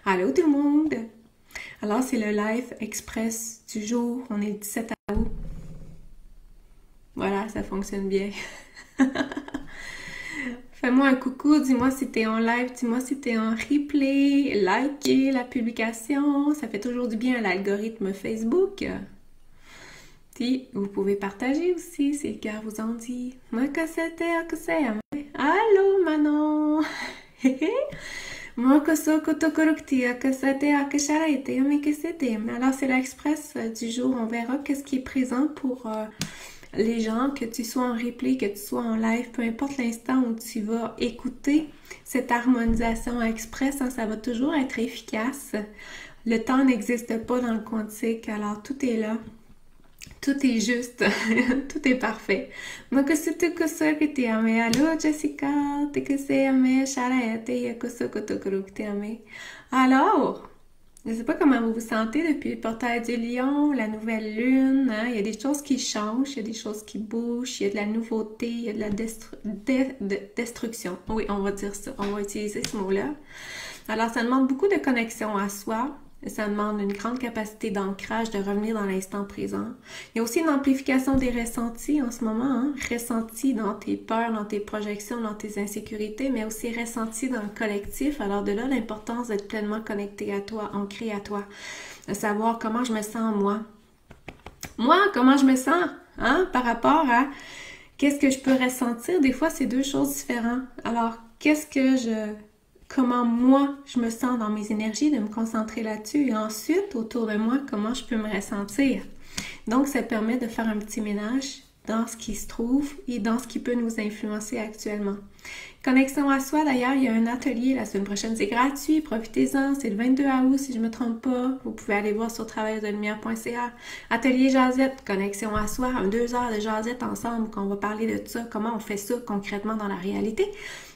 Allô tout le monde! Alors c'est le live express du jour, on est le 17 août. Voilà, ça fonctionne bien. Fais-moi un coucou, dis-moi si t'es en live, dis-moi si t'es en replay, likez la publication, ça fait toujours du bien à l'algorithme Facebook. Puis, vous pouvez partager aussi si le cœur vous en dit. Moi, que c'était, que c'est. Allô, Manon! Moi, que ça, que c'était, que c'était, mais que c'était. Alors, c'est l'express du jour. On verra qu'est-ce qui est présent pour les gens, que tu sois en replay, que tu sois en live, peu importe l'instant où tu vas écouter cette harmonisation express, hein, ça va toujours être efficace. Le temps n'existe pas dans le quantique, alors tout est là. Tout est juste, tout est parfait. Moi que c'est que ça que t'es aimé. Allô Jessica, t'es que c'est aimé, Charlotte, t'es que ça que t'es aimé. Alors, je sais pas comment vous vous sentez depuis le portail du lion, la nouvelle lune, hein? Il y a des choses qui changent, il y a des choses qui bougent, il y a de la nouveauté, il y a de la destruction. Oui, on va dire ça, on va utiliser ce mot-là. Alors, ça demande beaucoup de connexion à soi. Ça demande une grande capacité d'ancrage, de revenir dans l'instant présent. Il y a aussi une amplification des ressentis en ce moment, hein? Ressentis dans tes peurs, dans tes projections, dans tes insécurités, mais aussi ressentis dans le collectif. Alors de là, l'importance d'être pleinement connecté à toi, ancré à toi, de savoir comment je me sens moi. Moi, comment je me sens, hein? Par rapport à qu'est-ce que je peux ressentir. Des fois, c'est deux choses différentes. Alors, comment moi je me sens dans mes énergies, de me concentrer là-dessus et ensuite autour de moi, comment je peux me ressentir. Donc ça permet de faire un petit ménage dans ce qui se trouve et dans ce qui peut nous influencer actuellement. Connexion à soi, d'ailleurs, il y a un atelier la semaine prochaine, c'est gratuit, profitez-en, c'est le 22 août si je ne me trompe pas. Vous pouvez aller voir sur travailleurdelumière.ca. Atelier Jazette, connexion à soi, 2 heures de Jazette ensemble, qu'on va parler de ça, comment on fait ça concrètement dans la réalité.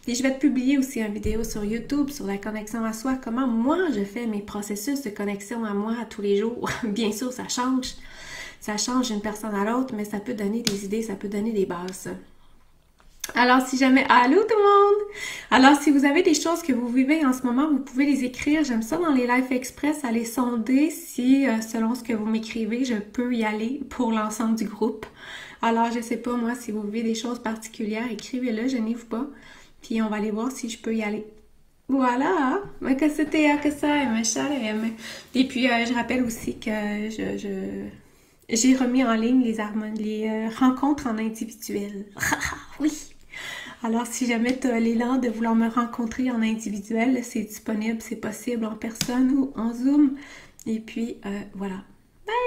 Et je vais te publier aussi une vidéo sur YouTube sur la connexion à soi, comment moi je fais mes processus de connexion à moi tous les jours. Bien sûr, ça change. Ça change d'une personne à l'autre, mais ça peut donner des idées, ça peut donner des bases. Alors, si jamais... Allô tout le monde! Alors, si vous avez des choses que vous vivez en ce moment, vous pouvez les écrire. J'aime ça dans les Live Express, aller sonder si, selon ce que vous m'écrivez, je peux y aller pour l'ensemble du groupe. Alors, je sais pas, moi, si vous vivez des choses particulières, écrivez-le, gênez-vous pas. Puis, on va aller voir si je peux y aller. Voilà! Mais que c'était que ça, et puis, je rappelle aussi que j'ai remis en ligne les rencontres en individuel. Oui! Alors, si jamais tu as l'élan de vouloir me rencontrer en individuel, c'est disponible, c'est possible en personne ou en Zoom. Et puis, voilà.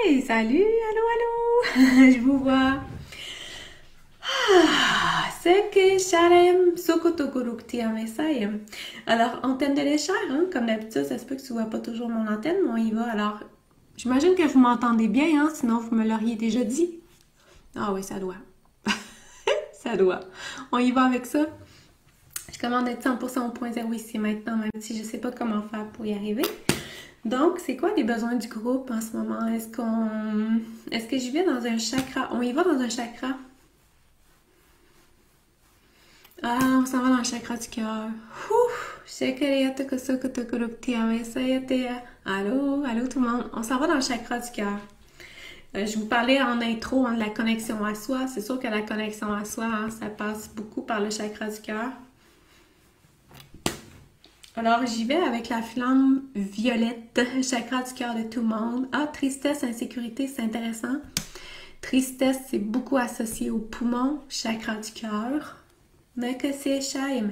Hey, salut! Allô, allô! Je vous vois! C'est que Sharem Sokotogurukti Amesayem. Alors, antenne de l'échelle, hein, comme d'habitude, ça se peut que tu vois pas toujours mon antenne, mais on y va. Alors, j'imagine que vous m'entendez bien, hein, sinon vous me l'auriez déjà dit. Ah oui, ça doit. Ça doit. On y va avec ça. Je commande d'être 100% au point zéro ici maintenant, même si je sais pas comment faire pour y arriver. Donc, c'est quoi les besoins du groupe en ce moment? Est-ce que j'y vais dans un chakra? On y va dans un chakra? Ah, on s'en va dans le chakra du cœur. Allô, allô tout le monde. On s'en va dans le chakra du cœur. Je vous parlais en intro de la connexion à soi. C'est sûr que la connexion à soi, hein, ça passe beaucoup par le chakra du cœur. Alors, j'y vais avec la flamme violette, chakra du cœur de tout le monde. Ah, tristesse, insécurité, c'est intéressant. Tristesse, c'est beaucoup associé au poumon, chakra du cœur. Mais que c'est shaim.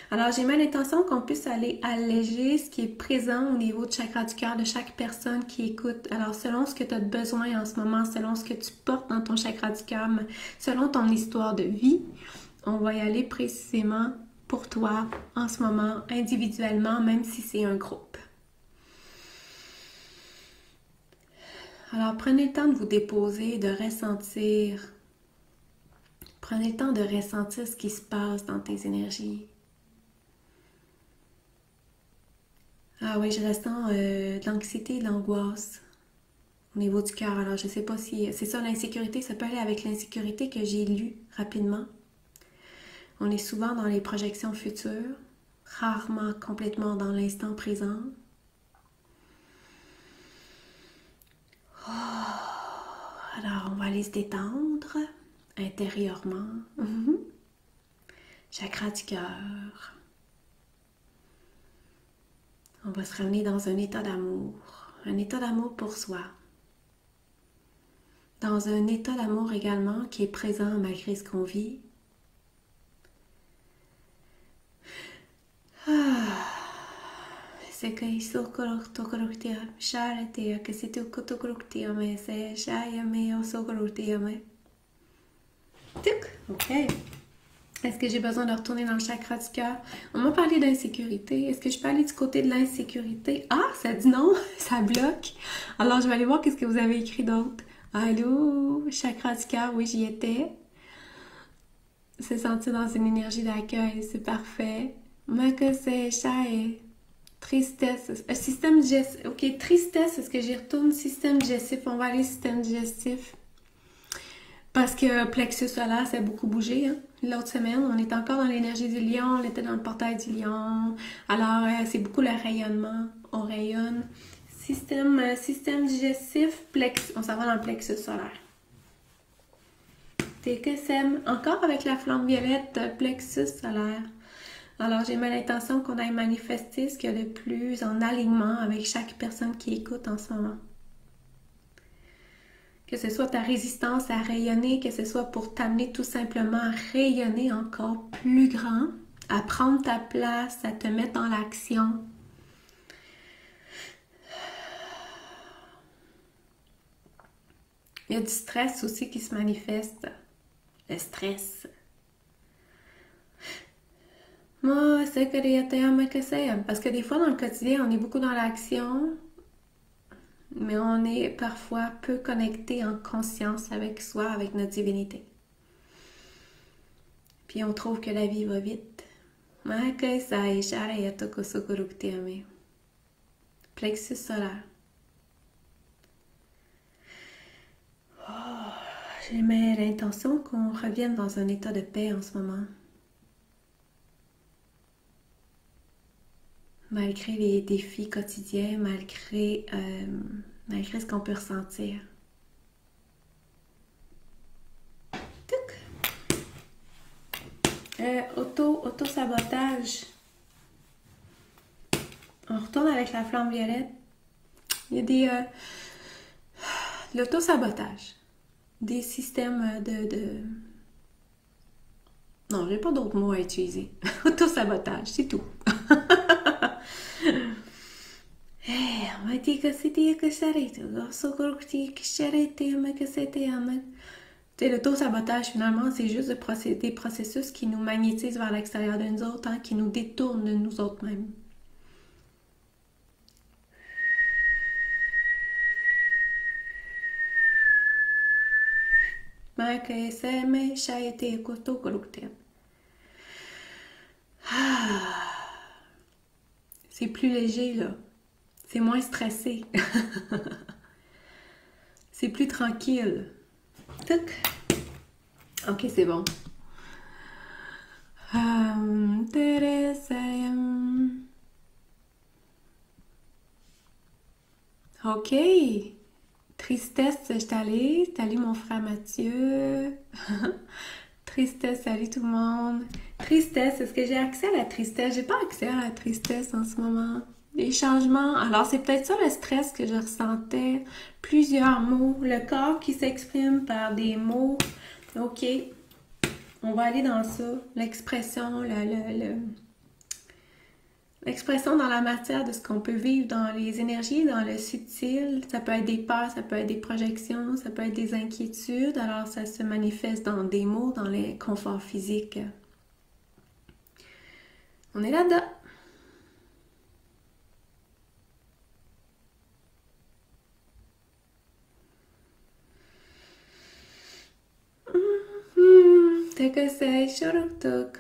Alors, j'ai mis l'intention qu'on puisse aller alléger ce qui est présent au niveau du chakra du cœur de chaque personne qui écoute. Alors, selon ce que tu as besoin en ce moment, selon ce que tu portes dans ton chakra du cœur, selon ton histoire de vie, on va y aller précisément pour toi en ce moment, individuellement, même si c'est un groupe. Alors, prenez le temps de vous déposer, de ressentir. Prenez le temps de ressentir ce qui se passe dans tes énergies. Ah oui, je ressens de l'anxiété et de l'angoisse au niveau du cœur. Alors, je ne sais pas si c'est ça l'insécurité. Ça peut aller avec l'insécurité que j'ai lue rapidement. On est souvent dans les projections futures. rarement complètement dans l'instant présent. Alors, on va aller se détendre intérieurement. Chakra du cœur. On va se ramener dans un état d'amour pour soi. Dans un état d'amour également qui est présent malgré ce qu'on vit. C'est que il faut que charité que c'est tout que mais c'est chaya mais au mais. Ok. Est-ce que j'ai besoin de retourner dans le chakra du cœur? On m'a parlé d'insécurité. Est-ce que je peux aller du côté de l'insécurité? Ah, ça dit non, ça bloque. Alors, je vais aller voir qu'est-ce que vous avez écrit d'autre. Allô, chakra du cœur, oui, j'y étais. Se sentir dans une énergie d'accueil, c'est parfait. Mais que c'est chai. Tristesse. Système digestif. Ok, tristesse, est-ce que j'y retourne? Système digestif. On va aller système digestif. Parce que plexus solaire, ça a beaucoup bougé. Hein? L'autre semaine, on était encore dans l'énergie du lion, on était dans le portail du lion. Alors, c'est beaucoup le rayonnement. On rayonne. Système digestif, on s'en va dans le plexus solaire. TKSM, encore avec la flamme violette, plexus solaire. Alors, j'ai l'intention qu'on aille manifester ce qu'il y a de plus en alignement avec chaque personne qui écoute en ce moment. Que ce soit ta résistance à rayonner, que ce soit pour t'amener tout simplement à rayonner encore plus grand, à prendre ta place, à te mettre dans l'action. Il y a du stress aussi qui se manifeste. Le stress. Moi, c'est que parce que des fois dans le quotidien, on est beaucoup dans l'action, mais on est parfois peu connecté en conscience avec soi, avec notre divinité. Puis on trouve que la vie va vite. Plexus solaire. J'ai l'intention qu'on revienne dans un état de paix en ce moment. Malgré les défis quotidiens, malgré ce qu'on peut ressentir. Auto-sabotage. On retourne avec la flamme violette. Il y a des... l'auto-sabotage. Des systèmes de... Non, j'ai pas d'autres mots à utiliser. Auto-sabotage, c'est tout. L'auto-sabotage, finalement, c'est juste des processus qui nous magnétisent vers l'extérieur de nous autres, hein, qui nous détournent de nous autres mêmes. C'est plus léger, là. C'est moins stressé. C'est plus tranquille. Tuc. Ok, c'est bon. Ok. Tristesse, salut mon frère Mathieu. Tristesse, salut tout le monde. Tristesse, est-ce que j'ai accès à la tristesse? J'ai pas accès à la tristesse en ce moment. Les changements, alors c'est peut-être ça le stress que je ressentais. Plusieurs mots, le corps qui s'exprime par des mots. Ok, on va aller dans ça. L'expression, l'expression dans la matière de ce qu'on peut vivre dans les énergies, dans le subtil. Ça peut être des peurs, ça peut être des projections, ça peut être des inquiétudes. Alors ça se manifeste dans des mots, dans les conforts physiques. On est là-dedans. Que c'est choroktok.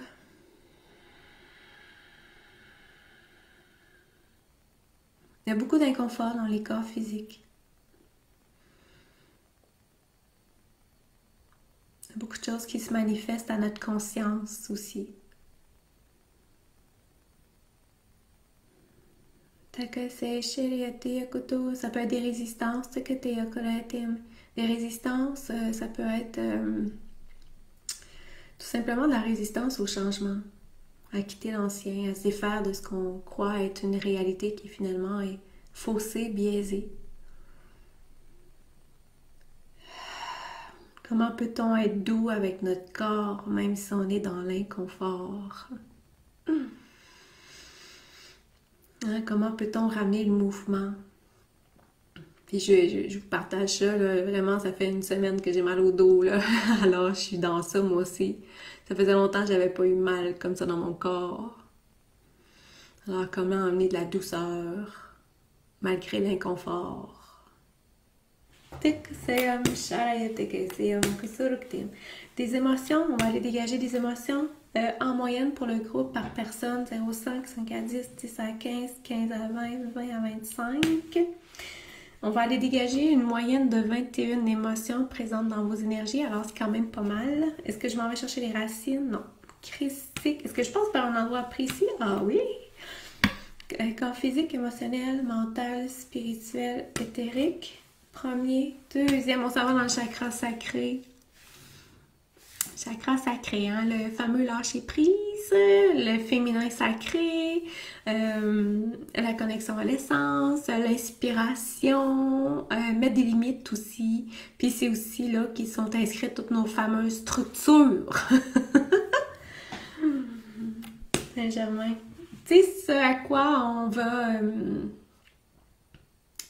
Il y a beaucoup d'inconfort dans les corps physiques. Il y a beaucoup de choses qui se manifestent à notre conscience aussi. que c'est chéri couteau, ça peut être des résistances, que des résistances, ça peut être tout simplement de la résistance au changement, à quitter l'ancien, à se défaire de ce qu'on croit être une réalité qui finalement est faussée, biaisée. Comment peut-on être doux avec notre corps, même si on est dans l'inconfort? Hein, comment peut-on ramener le mouvement? Puis je vous partage ça, là, vraiment, ça fait une semaine que j'ai mal au dos, là. Alors, je suis dans ça, moi aussi. Ça faisait longtemps que j'avais pas eu mal comme ça dans mon corps. Alors, comment amener de la douceur, malgré l'inconfort? Des émotions, on va aller dégager des émotions en moyenne pour le groupe par personne, 0,5, 5 à 10, 10 à 15, 15 à 20, 20 à 25. On va aller dégager une moyenne de 21 émotions présentes dans vos énergies, alors c'est quand même pas mal. Est-ce que je m'en vais chercher les racines? Non. Christique, est-ce que je passe par un endroit précis? Ah oui! Corps physique, émotionnel, mental, spirituel, éthérique. Premier, deuxième, on s'en va dans le chakra sacré. Chakra sacré, hein, le fameux lâcher prise, le féminin sacré, la connexion à l'essence, l'inspiration, mettre des limites aussi. Puis c'est aussi là qui sont inscrites toutes nos fameuses structures. Saint-Germain. Tu sais, ce à quoi on va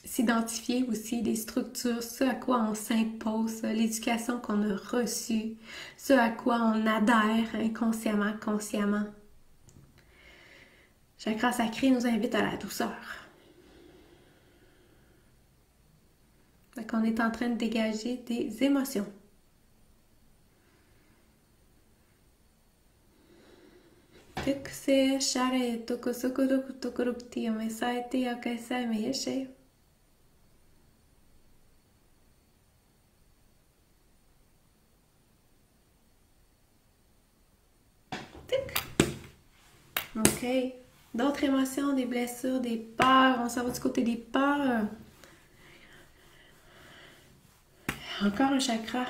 s'identifier aussi, des structures, ce à quoi on s'impose, l'éducation qu'on a reçue, ce à quoi on adhère inconsciemment, consciemment. Chakra sacré nous invite à la douceur. Fait qu'on est en train de dégager des émotions. Tekse share tokosokoro tokorukti amesaite akasa meyeshe. OK. D'autres émotions, des blessures, des peurs. On s'en va du côté des peurs. Encore un chakra.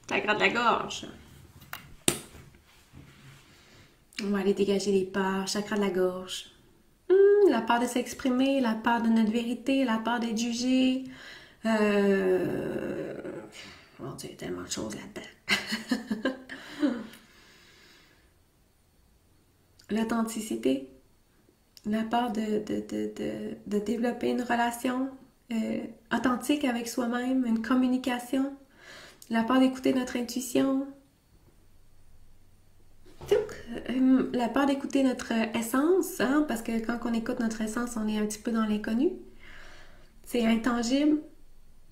Chakra de la gorge. On va aller dégager les peurs. Chakra de la gorge. La peur de s'exprimer, la peur de notre vérité, la peur d'être jugé. Mon Dieu, il y a tellement de choses là-dedans. L'authenticité, la peur de développer une relation authentique avec soi-même, une communication, la peur d'écouter notre intuition, la peur d'écouter notre essence, hein, parce que quand on écoute notre essence, on est un petit peu dans l'inconnu. C'est intangible.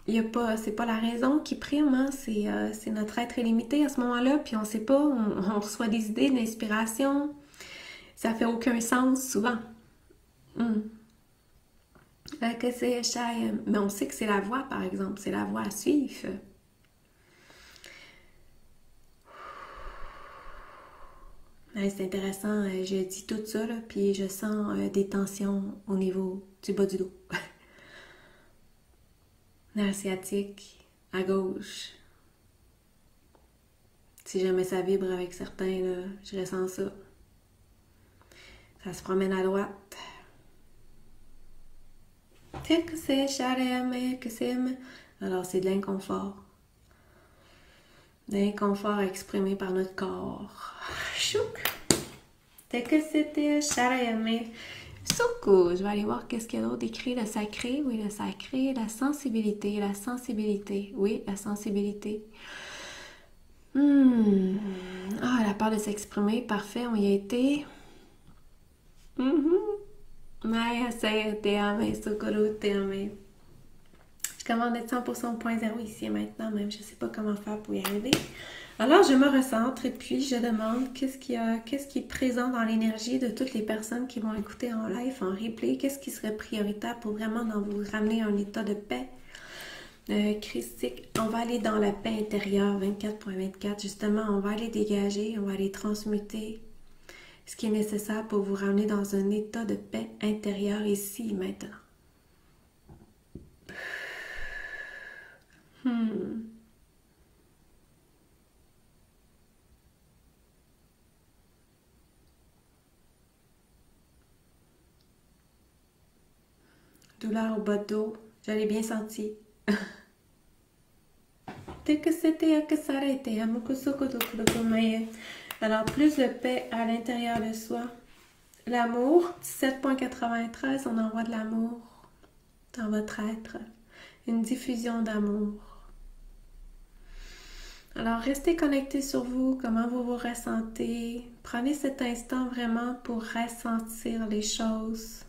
C'est pas la raison qui prime, hein, c'est notre être illimité à ce moment-là, puis on sait pas, on reçoit des idées, de l'inspiration. Ça fait aucun sens souvent. Que c'est shy, mais on sait que c'est la voie, par exemple, c'est la voie à suivre. C'est intéressant, je dis tout ça, là, puis je sens des tensions au niveau du bas du dos. Nerf sciatique, à gauche. Si jamais ça vibre avec certains, là, je ressens ça. Ça se promène à droite. Alors, c'est de l'inconfort. De l'inconfort exprimé par notre corps. Chouk! Soukou! Je vais aller voir qu'est-ce qu'il y a d'autre écrit. Le sacré, oui, le sacré. La sensibilité, la sensibilité. Oui, la sensibilité. Ah, la peur de s'exprimer, parfait, on y a été. Je commande d'être 100% au point zéro ici et maintenant, même je sais pas comment faire pour y arriver. Alors je me recentre et puis je demande qu'est-ce qui est présent dans l'énergie de toutes les personnes qui vont écouter en live, en replay, qu'est-ce qui serait prioritaire pour vraiment vous ramener à un état de paix. Christique, on va aller dans la paix intérieure, 24.24, justement, on va aller dégager, on va aller transmuter ce qui est nécessaire pour vous ramener dans un état de paix intérieure ici et maintenant. Douleur au bas de dos, je l'ai bien senti. Alors, plus de paix à l'intérieur de soi. L'amour, 17.93, on envoie de l'amour dans votre être. Une diffusion d'amour. Alors, restez connectés sur vous, comment vous vous ressentez. Prenez cet instant vraiment pour ressentir les choses.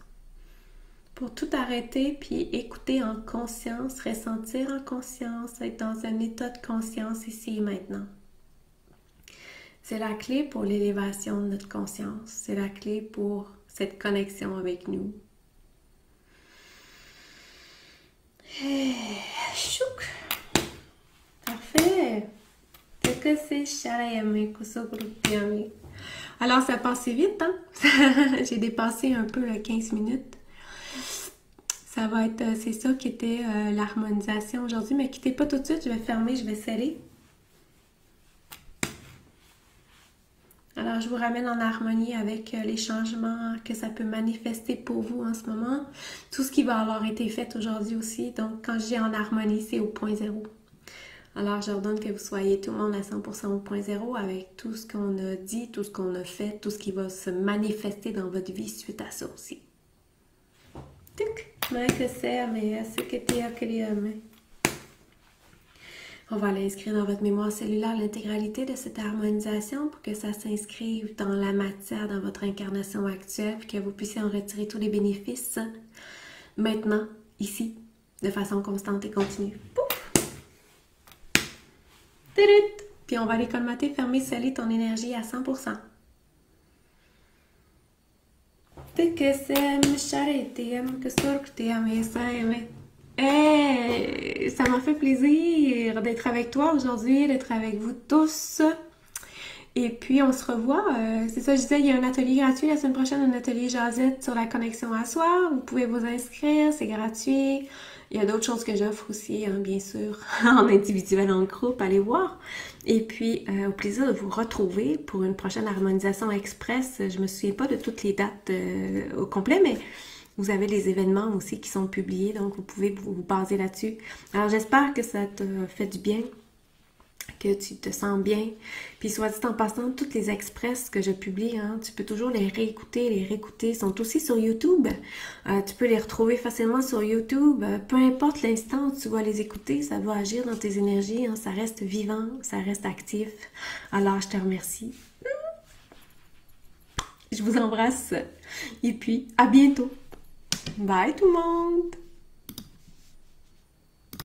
Pour tout arrêter, puis écouter en conscience, ressentir en conscience, être dans un état de conscience ici et maintenant. C'est la clé pour l'élévation de notre conscience. C'est la clé pour cette connexion avec nous. Chouk! Parfait! Alors, ça passe vite, hein? J'ai dépassé un peu 15 minutes. Ça va être, c'est ça qui était l'harmonisation aujourd'hui. Mais quittez pas tout de suite, je vais fermer, je vais sceller. Alors, je vous ramène en harmonie avec les changements que ça peut manifester pour vous en ce moment. Tout ce qui va avoir été fait aujourd'hui aussi. Donc, quand je dis en harmonie, c'est au point zéro. Alors, j'ordonne que vous soyez tout le monde à 100% au point zéro avec tout ce qu'on a dit, tout ce qu'on a fait, tout ce qui va se manifester dans votre vie suite à ça aussi. On va l'inscrire dans votre mémoire cellulaire l'intégralité de cette harmonisation pour que ça s'inscrive dans la matière, dans votre incarnation actuelle, puis que vous puissiez en retirer tous les bénéfices maintenant, ici, de façon constante et continue. Pouf! Puis on va aller colmater, fermer, sceller ton énergie à 100%. Hey, ça m'a fait plaisir d'être avec toi aujourd'hui, d'être avec vous tous. Et puis, on se revoit. C'est ça, je disais, il y a un atelier gratuit la semaine prochaine, un atelier Jazette sur la connexion à soi. Vous pouvez vous inscrire, c'est gratuit. Il y a d'autres choses que j'offre aussi, hein, bien sûr, en individuel, en groupe, allez voir. Et puis, au plaisir de vous retrouver pour une prochaine harmonisation express. Je me souviens pas de toutes les dates au complet, mais vous avez les événements aussi qui sont publiés, donc vous pouvez vous baser là-dessus. Alors, j'espère que ça te fait du bien, que tu te sens bien. Puis, soit dit en passant, toutes les express que je publie, hein, tu peux toujours les réécouter, sont aussi sur YouTube. Tu peux les retrouver facilement sur YouTube. Peu importe l'instant où tu vas les écouter, ça va agir dans tes énergies, hein, ça reste vivant, ça reste actif. Alors, je te remercie. Je vous embrasse et puis à bientôt. Bye tout le monde!